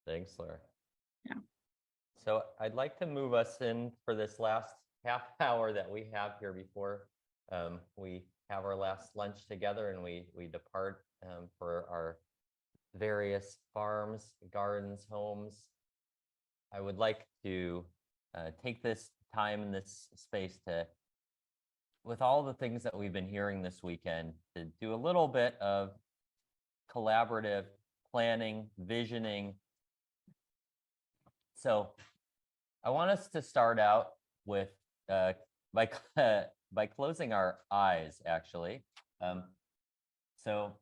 Thanks, Laura. Yeah. So I'd like to move us in for this last half hour that we have here before we have our last lunch together and we depart for our various farms, gardens, homes. I would like to take this time in this space to, with all the things that we've been hearing this weekend, to do a little bit of collaborative planning, visioning. So I want us to start out with by closing our eyes, actually. So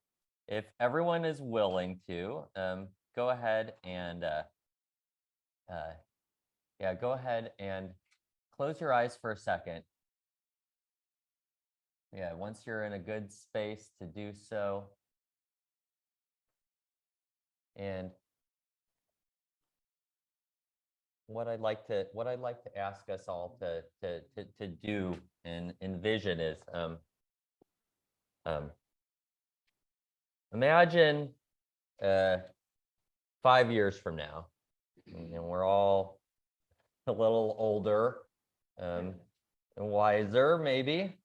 if everyone is willing to, go ahead and go ahead and close your eyes for a second. Yeah, once you're in a good space to do so. And what I'd like to ask us all to do and envision is imagine 5 years from now, and we're all a little older and wiser, maybe.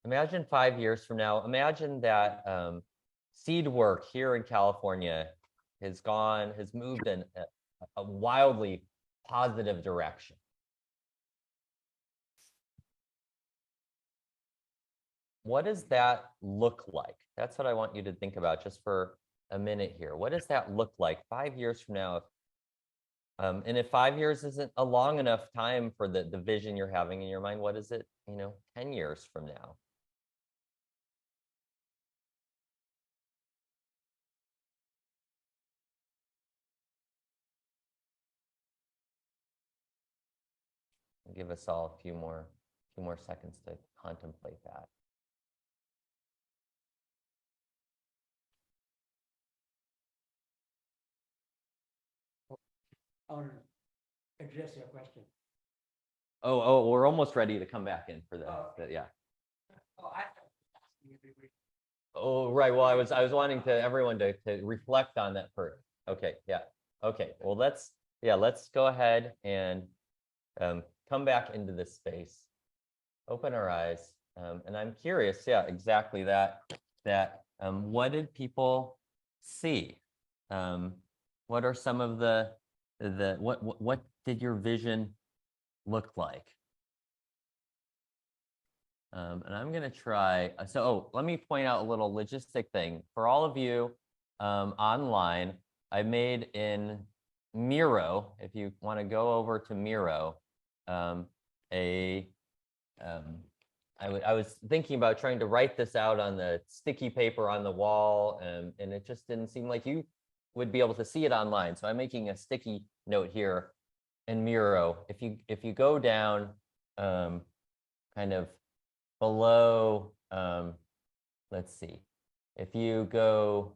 Imagine 5 years from now. Imagine that seed work here in California has moved in a wildly positive direction. What does that look like? That's what I want you to think about just for a minute here. What does that look like 5 years from now? And if 5 years isn't a long enough time for the vision you're having in your mind, what is it, 10 years from now? I'll give us all a few more seconds to contemplate that. I want to address your question. Oh, we're almost ready to come back in for yeah. Oh, right. Well, I was wanting everyone to reflect on that first. Okay, yeah. Okay. Well, let's go ahead and come back into this space. Open our eyes. And I'm curious, yeah, exactly that what did people see? What are some of what did your vision look like? And I'm going to try. So, let me point out a little logistic thing. For all of you online, I made in Miro, if you want to go over to Miro, I was thinking about trying to write this out on the sticky paper on the wall, and it just didn't seem like you would be able to see it online. So I'm making a sticky note here in Miro. If you go down kind of below, let's see, if you go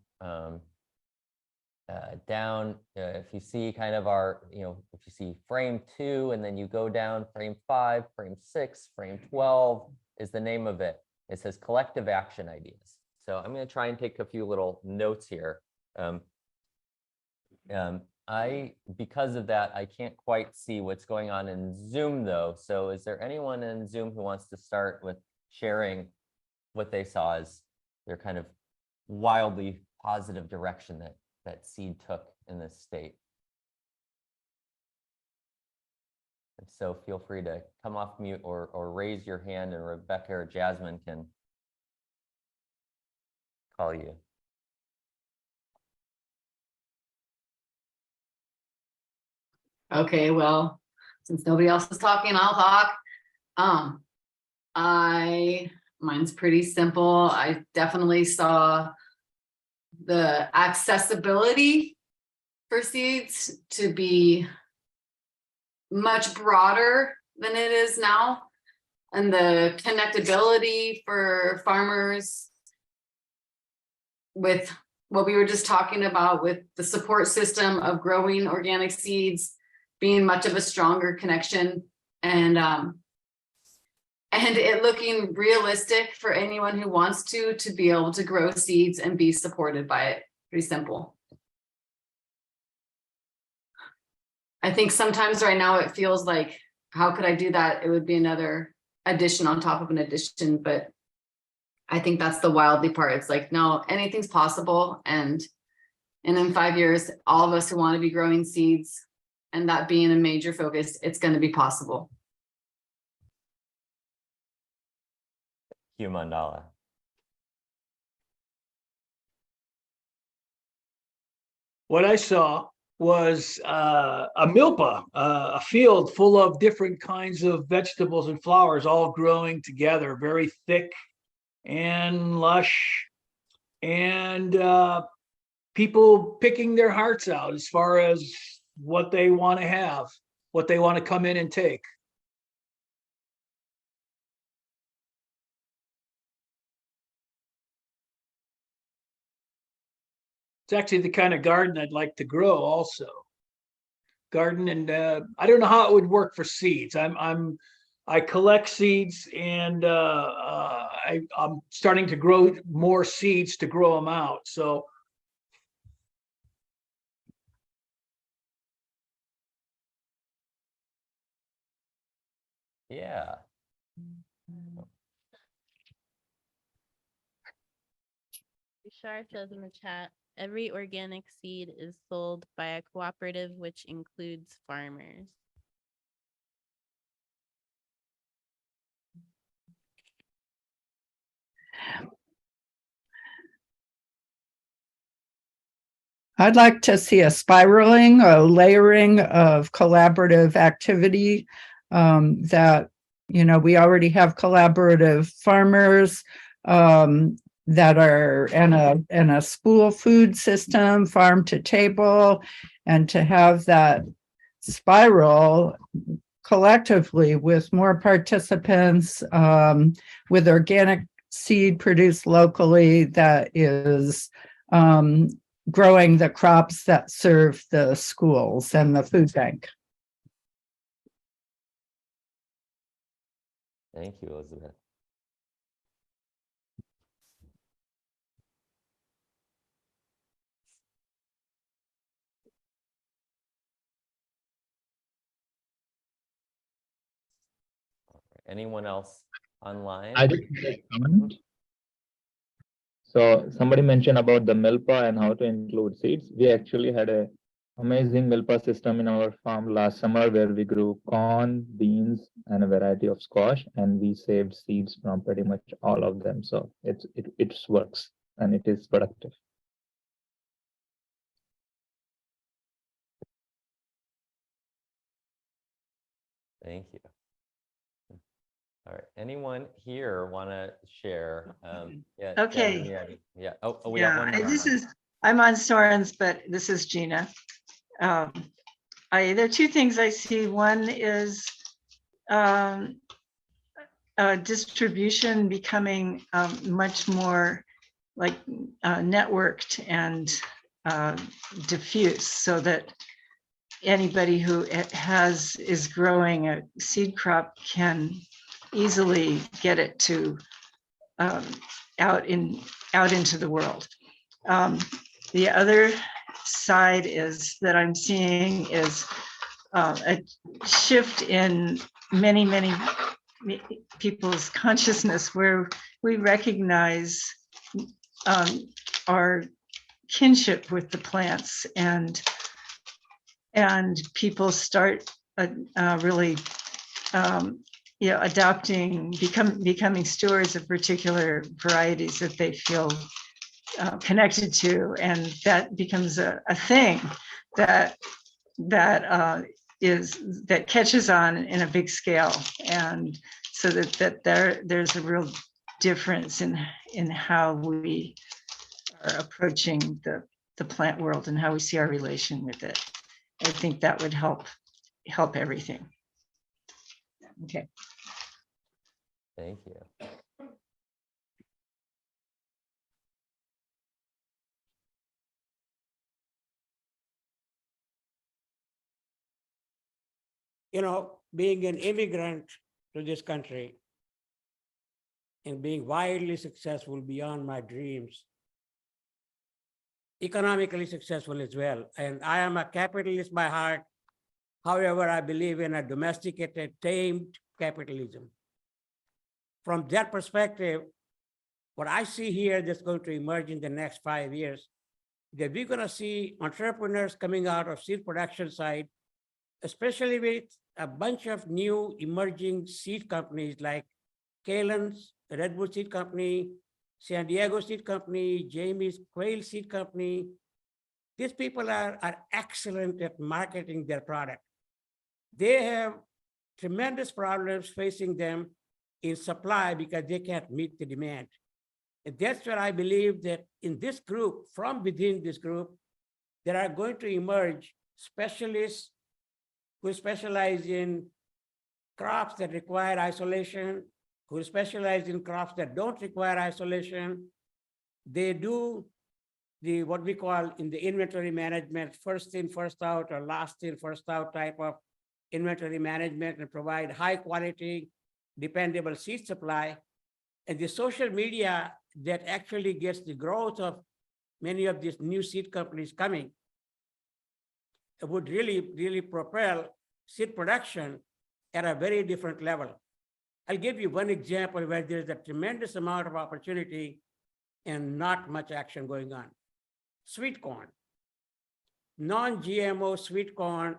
down, if you see kind of our, if you see frame 2 and then you go down frame 5, frame 6, frame 12 is the name of it. It says collective action ideas. So I'm going to try and take a few little notes here. Because of that, I can't quite see what's going on in Zoom though. So is there anyone in Zoom who wants to start with sharing what they saw as their kind of wildly positive direction that seed took in this state? And so feel free to come off mute or raise your hand, and Rebecca or Jasmine can call you. Okay, well, since nobody else is talking, I'll talk. Mine's pretty simple. I definitely saw the accessibility for seeds to be much broader than it is now, and the connectability for farmers with what we were just talking about, with the support system of growing organic seeds being much of a stronger connection, and it looking realistic for anyone who wants to be able to grow seeds and be supported by it. Pretty simple. I think sometimes right now it feels like, how could I do that? It would be another addition on top of an addition, but I think that's the wildly part. It's like, no, anything's possible. And in 5 years, all of us who want to be growing seeds and that being a major focus, it's going to be possible. Hugh Mandala. What I saw was a milpa, a field full of different kinds of vegetables and flowers all growing together, very thick and lush, and people picking their hearts out as far as what they want to have, what they want to come in and take. It's actually the kind of garden I'd like to grow also. Garden, and I don't know how it would work for seeds. I collect seeds, and I'm starting to grow more seeds to grow them out. So Yeah. Bishar says in the chat, every organic seed is sold by a cooperative, which includes farmers. I'd like to see a spiraling, a layering of collaborative activity that, we already have collaborative farmers that are in a school food system, farm to table, and to have that spiral collectively with more participants, with organic seed produced locally that is growing the crops that serve the schools and the food bank. Thank you, Elizabeth. All right. Anyone else online? I just make a comment. So somebody mentioned about the milpa and how to include seeds. We actually had a amazing milpa system in our farm last summer where we grew corn, beans, and a variety of squash, and we saved seeds from pretty much all of them. So it works and it is productive. Thank you. All right. Anyone here want to share? Yeah. Okay. Yeah. Oh, we got one more. I'm on Soren's, but this is Gina. There are two things I see. One is distribution becoming much more like networked and diffuse, so that anybody who is growing a seed crop can easily get it to out into the world. The other side is that I'm seeing is a shift in many people's consciousness, where we recognize our kinship with the plants, and people start really adopting, becoming stewards of particular varieties that they feel connected to, and that becomes a thing that catches on in a big scale, and so that there's a real difference in how we are approaching the plant world and how we see our relation with it. I think that would help everything. Okay. Thank you. Being an immigrant to this country and being wildly successful beyond my dreams, economically successful as well. And I am a capitalist by heart, However, I believe in a domesticated, tamed capitalism. From that perspective, what I see here that's going to emerge in the next 5 years, that we're going to see entrepreneurs coming out of seed production side, especially with a bunch of new emerging seed companies like Kalen's, Redwood Seed Company, San Diego Seed Company, Jamie's Quail Seed Company. These people are excellent at marketing their product. They have tremendous problems facing them in supply because they can't meet the demand. And that's where I believe that in this group, from within this group, there are going to emerge specialists who specialize in crops that require isolation, who specialize in crops that don't require isolation. They do the what we call in the inventory management, first in, first out, or last in, first out type of inventory management, and provide high quality, dependable seed supply. And the social media that actually gets the growth of many of these new seed companies coming would really propel seed production at a very different level. I'll give you one example where there's a tremendous amount of opportunity and not much action going on. Sweet corn, non-GMO sweet corn.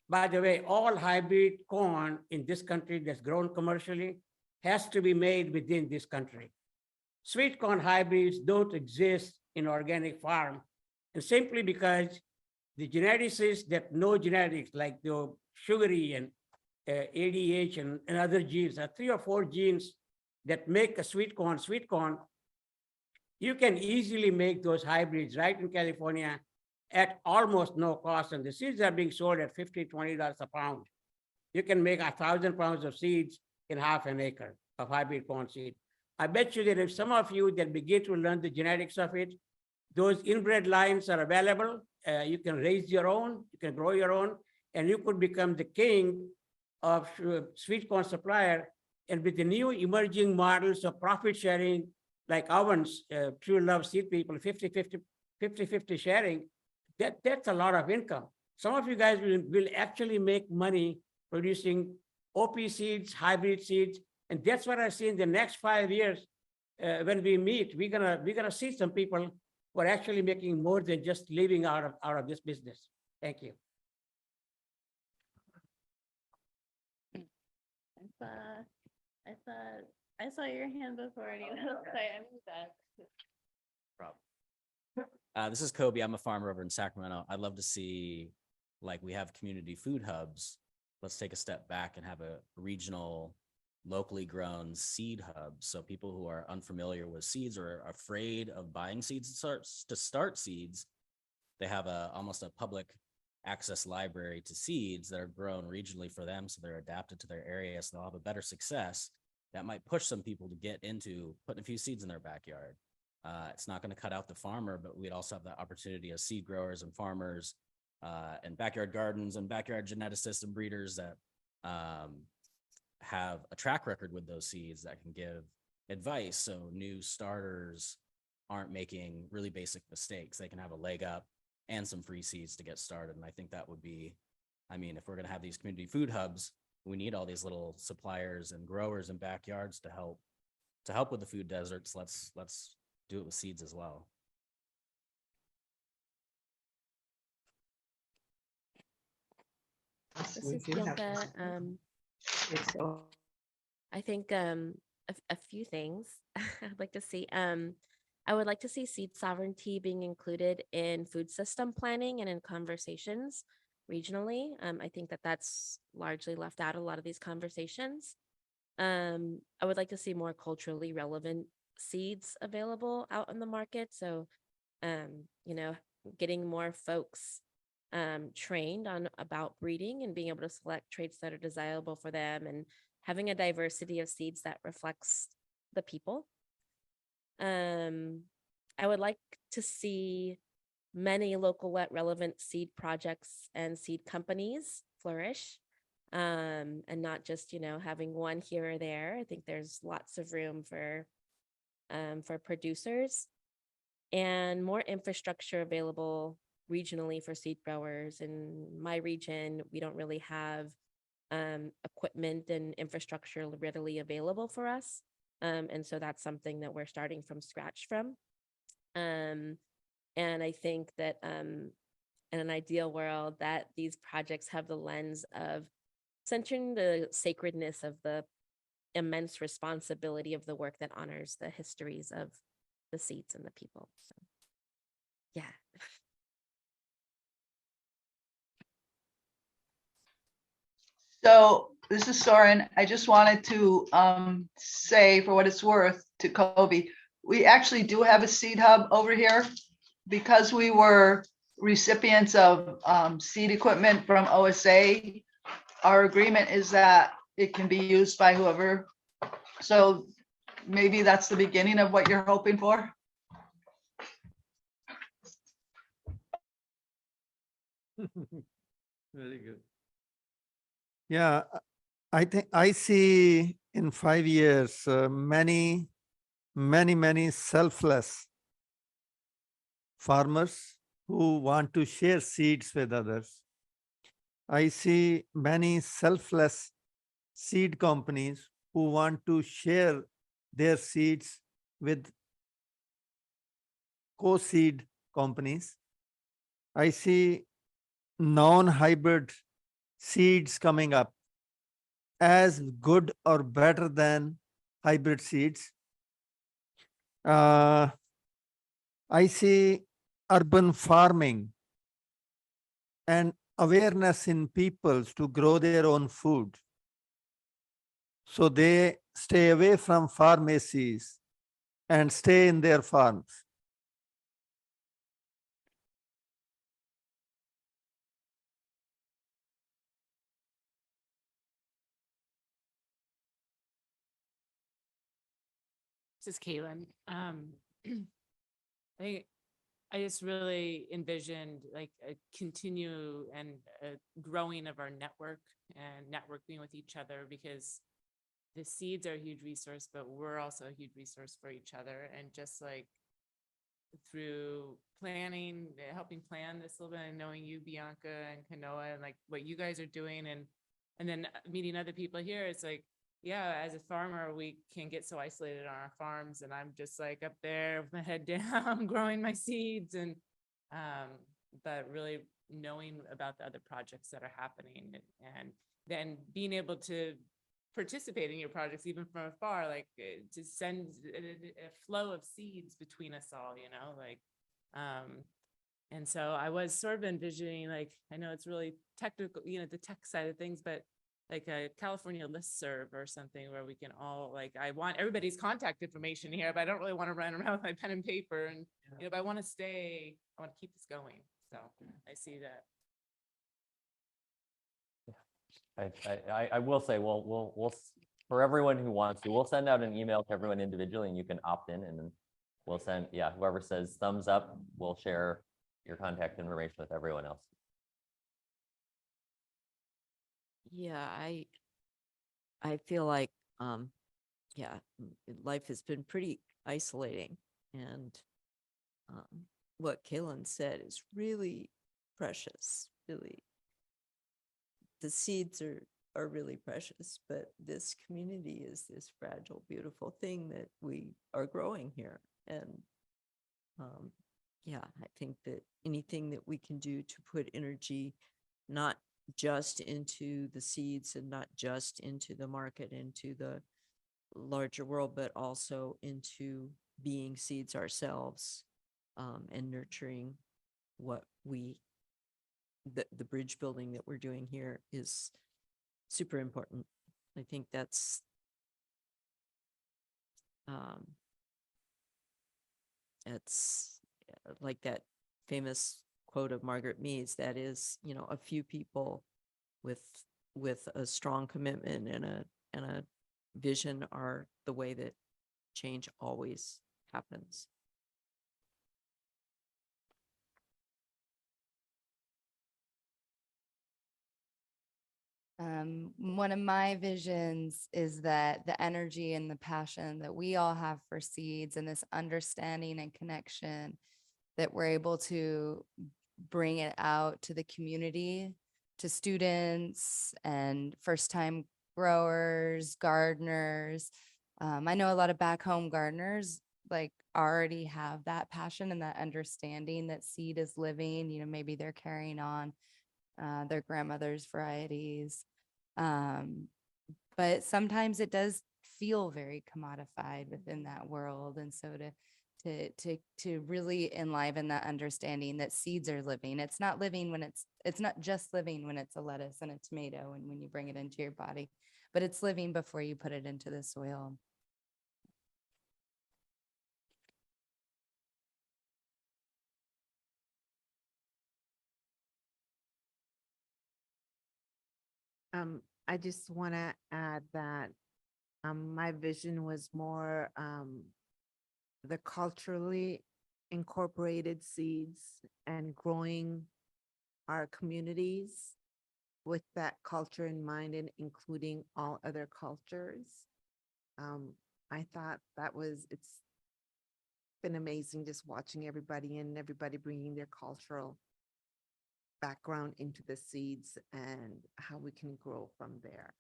By the way, all hybrid corn in this country that's grown commercially has to be made within this country. Sweet corn hybrids don't exist in organic farm, and simply because the geneticists that know genetics, like the sugary and ADH and other genes, are 3 or 4 genes that make a sweet corn. You can easily make those hybrids right in California at almost no cost, and the seeds are being sold at $15, $20 a pound. You can make 1,000 pounds of seeds in half an acre of hybrid corn seed. I bet you that if some of you that begin to learn the genetics of it, those inbred lines are available. You can raise your own, you can grow your own, and you could become the king of sweet corn supplier. And with the new emerging models of profit sharing, like ours, True Love Seed People, 50-50 sharing, that's a lot of income. Some of you guys will actually make money producing OP seeds, hybrid seeds, and that's what I see in the next 5 years. When we meet, we're gonna see some people who are actually making more than just living out of this business. Thank you. I saw your hand before anyone else. Sorry, I moved that. This is Kobe. I'm a farmer over in Sacramento. I'd love to see, like, we have community food hubs. Let's take a step back and have a regional, locally grown seed hub. So people who are unfamiliar with seeds or are afraid of buying seeds to start seeds, they have almost a public access library to seeds that are grown regionally for them. So they're adapted to their area. So they'll have a better success. That might push some people to get into putting a few seeds in their backyard. It's not going to cut out the farmer, but we'd also have the opportunity as seed growers and farmers and backyard gardens and backyard geneticists and breeders that have a track record with those seeds that can give advice. So new starters aren't making really basic mistakes. They can have a leg up and some free seeds to get started. And I think that would be, I mean, if we're going to have these community food hubs, we need all these little suppliers and growers and backyards to help with the food deserts. Let's do it with seeds as well. This is Bianca. I think a few things I'd like to see. I would like to see seed sovereignty being included in food system planning and in conversations regionally. I think that's largely left out of a lot of these conversations. I would like to see more culturally relevant seeds available out in the market. So, getting more folks trained on about breeding and being able to select traits that are desirable for them and having a diversity of seeds that reflects the people. I would like to see many local relevant seed projects and seed companies flourish, and not just, having one here or there. I think there's lots of room for producers and more infrastructure available regionally for seed growers. In my region, we don't really have equipment and infrastructure readily available for us. And so that's something that we're starting from scratch from. And I think that in an ideal world, that these projects have the lens of centering the sacredness of the immense responsibility of the work that honors the histories of the seeds and the people. So, yeah. So this is Soren. I just wanted to say, for what it's worth, to Kobe, we actually do have a seed hub over here because we were recipients of seed equipment from OSA. Our agreement is that it can be used by whoever. So maybe that's the beginning of what you're hoping for. Very good. Yeah, I think I see in 5 years many selfless farmers who want to share seeds with others. I see many selfless seed companies who want to share their seeds with co-seed companies. I see non-hybrid seeds coming up as good or better than hybrid seeds. I see urban farming and awareness in peoples to grow their own food. So they stay away from pharmacies and stay in their farms. This is Caitlin. I just really envisioned like a continue and a growing of our network and networking with each other, because the seeds are a huge resource, but we're also a huge resource for each other. And just like through planning, helping plan this a little bit, and knowing you, Bianca and Kanoa, and like what you guys are doing, and then meeting other people here, it's like, yeah, as a farmer, we can get so isolated on our farms, and I'm just like up there with my head down, growing my seeds, and but really knowing about the other projects that are happening, and then being able to participate in your projects even from afar, like to send a flow of seeds between us all, you know, like and so I was sort of envisioning, like, I know it's really technical, you know, the tech side of things, but like a California listserv or something where we can all, like, I want everybody's contact information here, but I don't really want to run around with my pen and paper, and you know, but I want to keep this going. So I see that. I will say, we'll for everyone who wants to, we'll send out an email to everyone individually, and you can opt in, and then we'll send, yeah, whoever says thumbs up, we'll share your contact information with everyone else. Yeah, I feel like yeah, life has been pretty isolating, and what Kaylin said is really precious. Really, the seeds are really precious, but this community is this fragile, beautiful thing that we are growing here. And yeah, I think that anything that we can do to put energy, not just into the seeds and not just into the market, into the larger world, but also into being seeds ourselves, and nurturing what the bridge building that we're doing here is super important. I think that's it's like that famous quote of Margaret Mead's, that is, you know, a few people with a strong commitment and a vision are the way that change always happens. One of my visions is that the energy and the passion that we all have for seeds, and this understanding and connection, that we're able to bring it out to the community, to students and first-time growers, gardeners. I know a lot of back home gardeners like already have that passion and that understanding that seed is living. Maybe they're carrying on their grandmother's varieties. But sometimes it does feel very commodified within that world. And so to really enliven that understanding that seeds are living. It's not living when it's not just living when it's a lettuce and a tomato and when you bring it into your body, but it's living before you put it into the soil. I just want to add that my vision was more the culturally incorporated seeds and growing our communities with that culture in mind and including all other cultures. I thought it's been amazing just watching everybody and everybody bringing their cultural background into the seeds and how we can grow from there.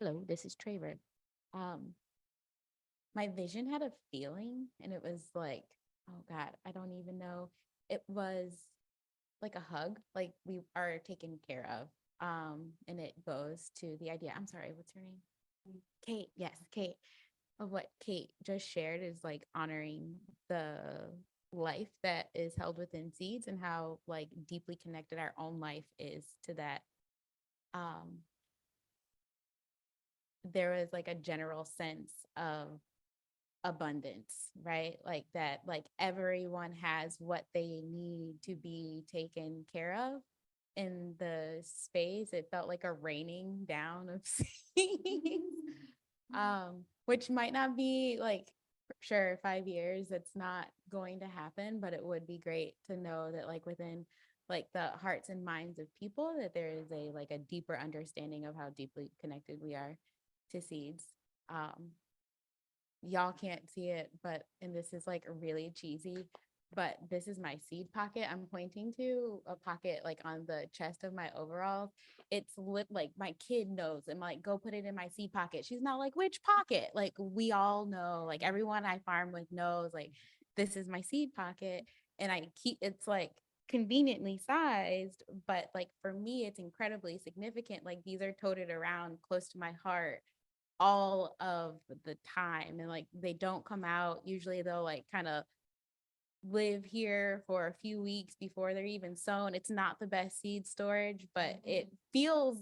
Hello, this is Traver. My vision had a feeling, and it was like, oh God, I don't even know. It was like a hug, like we are taken care of. And it goes to the idea. I'm sorry, what's her name? Kate. Yes, Kate. Of what Kate just shared is like honoring the life that is held within seeds and how like deeply connected our own life is to that. There was like a general sense of abundance, right? Like that, like everyone has what they need to be taken care of in the space. It felt like a raining down of seeds, which might not be like, sure, 5 years, it's not going to happen, but it would be great to know that like within like the hearts and minds of people that there is a like a deeper understanding of how deeply connected we are to seeds. Y'all can't see it, but, and this is like really cheesy, but this is my seed pocket. I'm pointing to a pocket like on the chest of my overalls. It's lit, like my kid knows. I'm like, go put it in my seed pocket. She's not like, which pocket? Like we all know, like everyone I farm with knows, like this is my seed pocket. And I keep, it's like conveniently sized, but like for me, it's incredibly significant. Like these are toted around close to my heart all of the time, and like they don't come out. Usually they'll like kind of live here for a few weeks before they're even sown. It's not the best seed storage, but it feels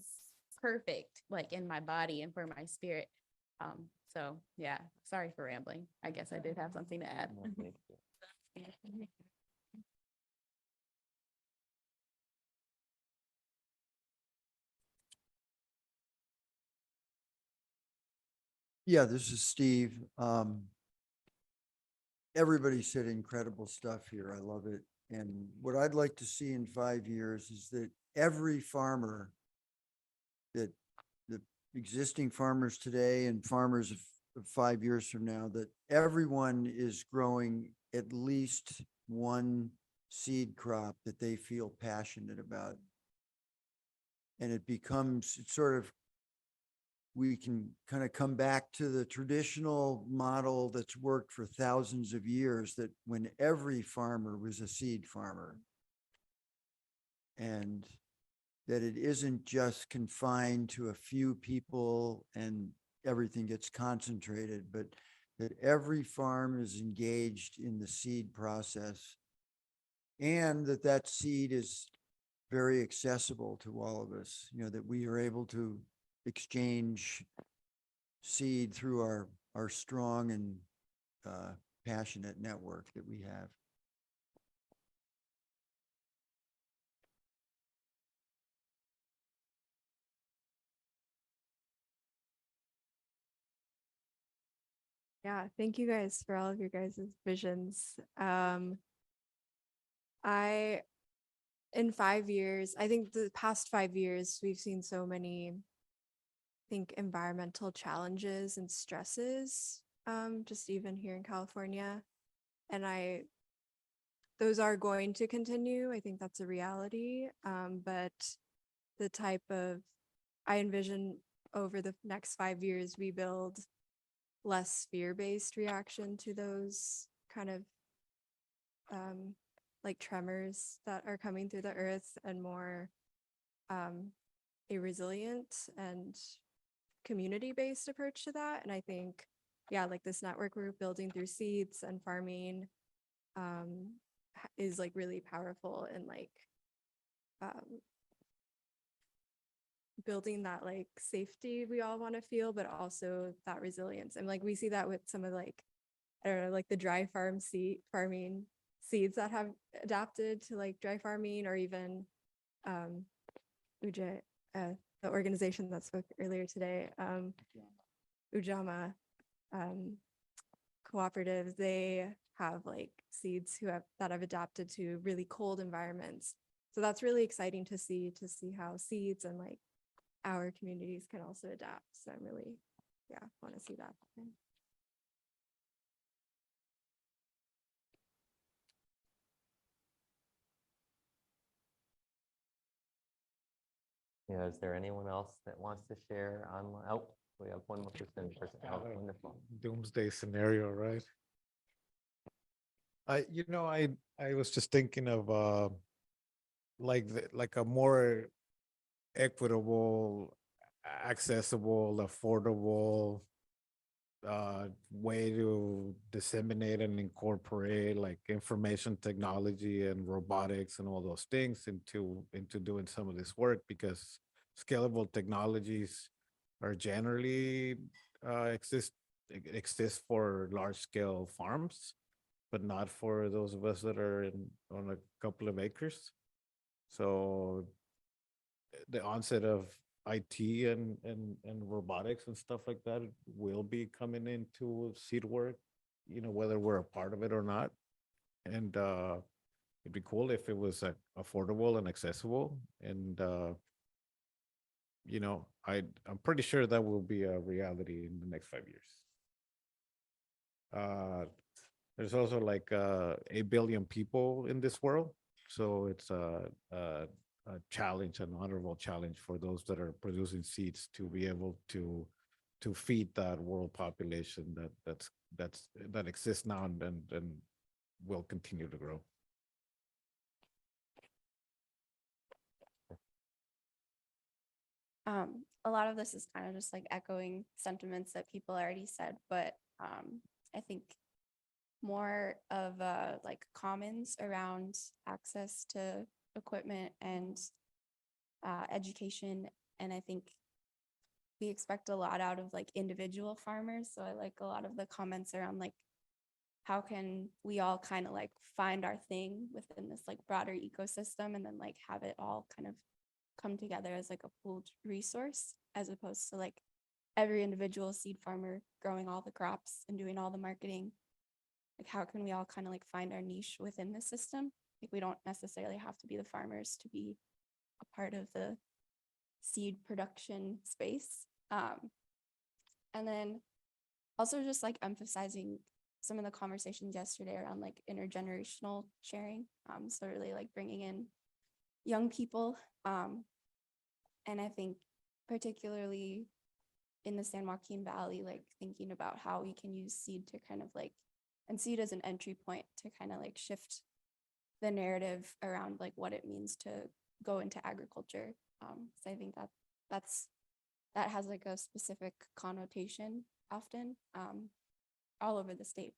perfect like in my body and for my spirit. So yeah, sorry for rambling. I guess I did have something to add. Yeah, this is Steve. Everybody said incredible stuff here. I love it. And what I'd like to see in 5 years is that every farmer, that the existing farmers today and farmers of 5 years from now, that everyone is growing at least one seed crop that they feel passionate about. And it becomes, it's sort of, we can kind of come back to the traditional model that's worked for thousands of years, that when every farmer was a seed farmer, and that it isn't just confined to a few people and everything gets concentrated, but that every farm is engaged in the seed process, and that that seed is very accessible to all of us, that we are able to exchange seed through our strong and passionate network that we have. Yeah, thank you guys for all of your guys' visions. In 5 years, I think the past 5 years, we've seen so many, I think, environmental challenges and stresses, just even here in California. And those are going to continue. I think that's a reality. But the type of, I envision over the next 5 years, we build less fear-based reaction to those kind of like tremors that are coming through the earth, and more a resilient and community-based approach to that. And I think, yeah, like this network we're building through seeds and farming is like really powerful in like building that like safety we all want to feel, but also that resilience. And like we see that with some of like, I don't know, like the dry farming seeds that have adapted to like dry farming, or even Uja, the organization that spoke earlier today, Ujama Cooperative, they have like seeds that have adapted to really cold environments. So that's really exciting to see how seeds and like our communities can also adapt. So I'm really, yeah, want to see that happen. Yeah, is there anyone else that wants to share online? Oh, we have one more person. Oh, wonderful. Doomsday scenario, right? I was just thinking of like a more equitable, accessible, affordable way to disseminate and incorporate like information technology and robotics and all those things into doing some of this work, because scalable technologies are generally exist for large scale farms, but not for those of us that are on a couple of acres. So the onset of IT and robotics and stuff like that will be coming into seed work, whether we're a part of it or not. And it'd be cool if it was affordable and accessible. And I'm pretty sure that will be a reality in the next 5 years. There's also like 8 billion people in this world, so it's a challenge, an honorable challenge for those that are producing seeds to be able to feed that world population that exists now and will continue to grow. A lot of this is kind of just like echoing sentiments that people already said, but I think more of like commons around access to equipment and education. And I think we expect a lot out of like individual farmers. So I like a lot of the comments around like, how can we all kind of like find our thing within this like broader ecosystem, and then like have it all kind of come together as like a pooled resource, as opposed to like every individual seed farmer growing all the crops and doing all the marketing. Like, how can we all kind of like find our niche within the system? Like, we don't necessarily have to be the farmers to be a part of the seed production space. And then also just like emphasizing some of the conversations yesterday around like intergenerational sharing. So really like bringing in young people. And I think particularly in the San Joaquin Valley, like thinking about how we can use seed to kind of like, and seed as an entry point to kind of like shift the narrative around like what it means to go into agriculture. So I think that has like a specific connotation often all over the state.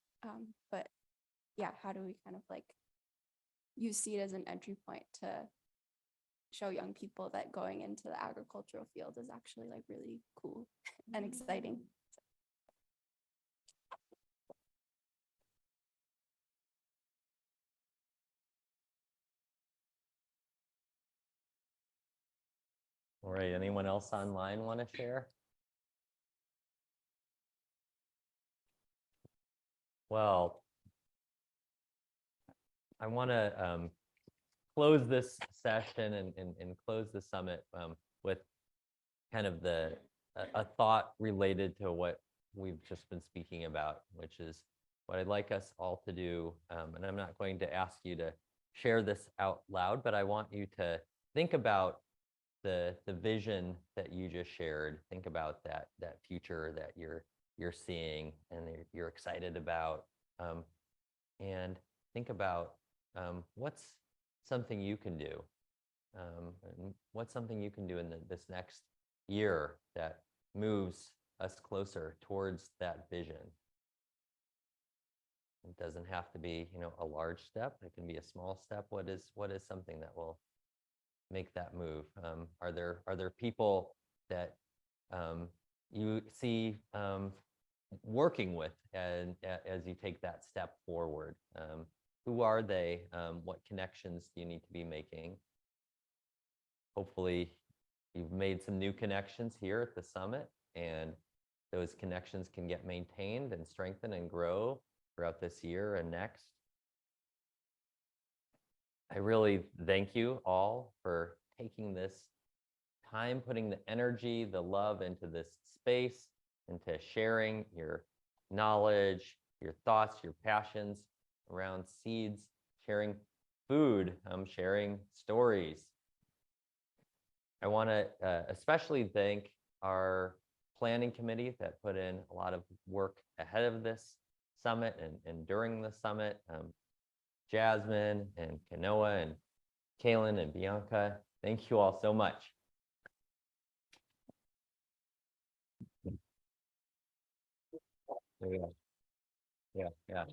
But yeah, how do we kind of like use seed as an entry point to show young people that going into the agricultural field is actually like really cool and exciting. All right, anyone else online want to share? Well, I want to close this session and close the summit with kind of a thought related to what we've just been speaking about, which is what I'd like us all to do. And I'm not going to ask you to share this out loud, but I want you to think about the vision that you just shared. Think about that future that you're seeing and you're excited about, and think about what's something you can do, and what's something you can do in this next year that moves us closer towards that vision. It doesn't have to be, a large step. It can be a small step. What is something that will make that move? Are there people that you see working with and as you take that step forward? Who are they? What connections do you need to be making? Hopefully you've made some new connections here at the summit, and those connections can get maintained and strengthened and grow throughout this year and next. I really thank you all for taking this time, putting the energy, the love into this space, into sharing your knowledge, your thoughts, your passions around seeds, sharing food, sharing stories. I want to especially thank our planning committee that put in a lot of work ahead of this summit and during the summit. Jasmine and Kanoa and Kaylin and Bianca, thank you all so much. There we go. Yeah. Yeah.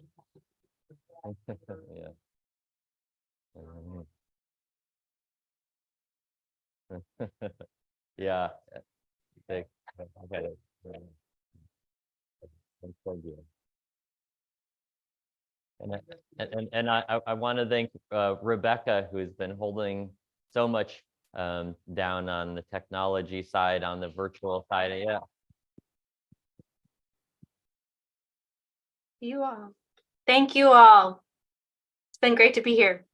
Yeah. Thank you. Thank you. And I want to thank Rebecca, who has been holding so much down on the technology side, on the virtual side. Yeah. You all. Thank you all. It's been great to be here.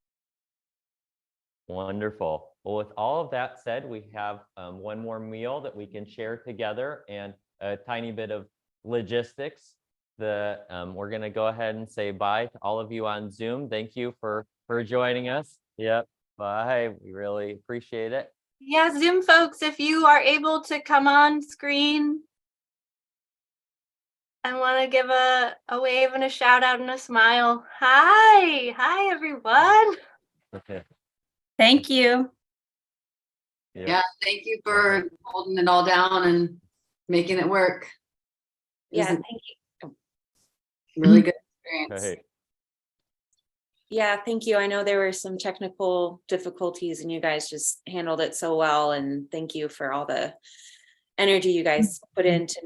Wonderful. Well, with all of that said, we have one more meal that we can share together and a tiny bit of logistics. We're going to go ahead and say bye to all of you on Zoom. Thank you for joining us. Yep. Bye. We really appreciate it. Yeah, Zoom folks, if you are able to come on screen and want to give a wave and a shout out and a smile. Hi, everyone. Okay. Thank you. Yeah, thank you for holding it all down and making it work. Yeah, Thank you. Really good experience. Hey. Yeah, thank you. I know there were some technical difficulties and you guys just handled it so well. And thank you for all the energy you guys put into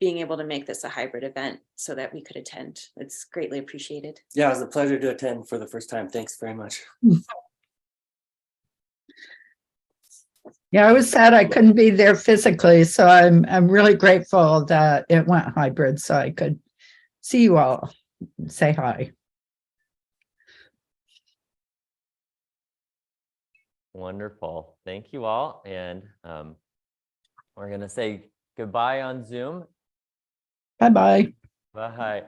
being able to make this a hybrid event so that we could attend. It's greatly appreciated. Yeah, it was a pleasure to attend for the first time. Thanks very much. Yeah, I was sad I couldn't be there physically, so I'm really grateful that it went hybrid so I could see you all and say hi. Wonderful. Thank you all. And we're going to say goodbye on Zoom. Bye-bye. Bye.